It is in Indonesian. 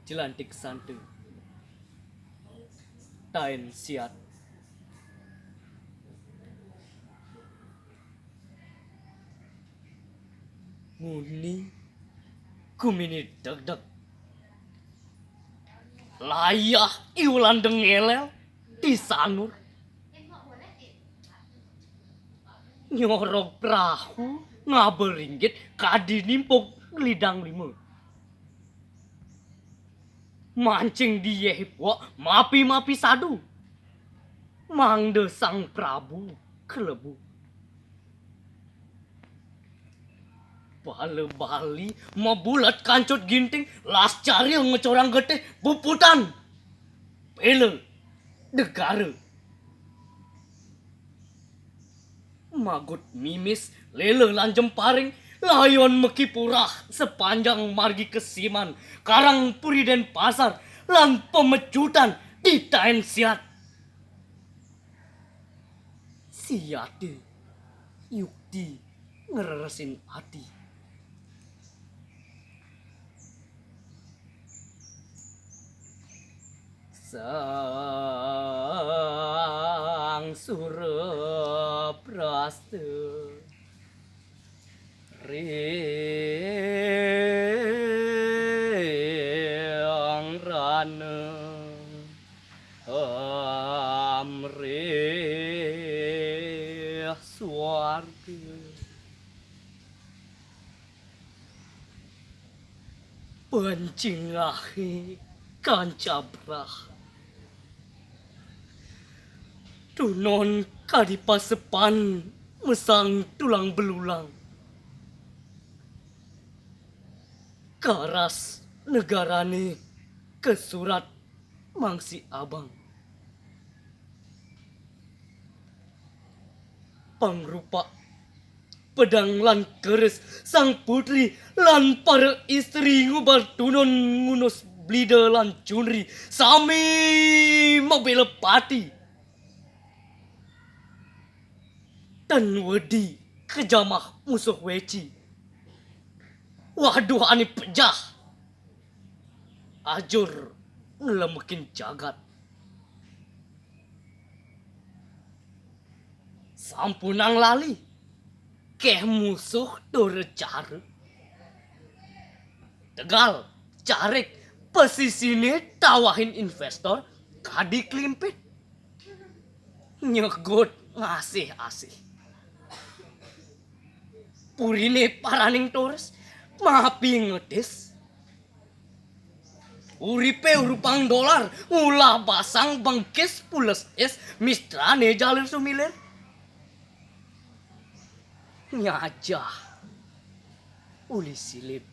jelantik santu tain siat muni kumini deg-deg layah iulan dengelel di sanur nyorok perahu ngaberinggit kadi nimpuk lidang lima mancing dia hipwa mapi sadu mangde sang prabu kelebu bale bali mabulat kancut ginting las cari ngecorang getih buputan pele negara magut mimis lele lan jemparing layon meki purah sepanjang margi kesiman karang puri dan pasar lan pemecutan di tain siat siate yukti ngereresin hati sang suraprasta riang rana amrih swarga pencingahi kancabrah tunon kadipasepan mesang tulang belulang karas negarane kesurat mangsi abang pangrupa pedang lan keris sang putri lan para istri ngubar tunon ngunus blida lan cunri sami mabela pati dan wedi kejamah musuh weci waduh ani pejah ajur ngelemekin jagat sampunang lali keh musuh dore cara tegal carik pesisine tawahin investor kadi klimpit nyegot ngasih asih purine paraning tores mapi ngedis uripe urupang dolar ulah basang bengkis pules es mistrane jalir sumilir nyajah uli silip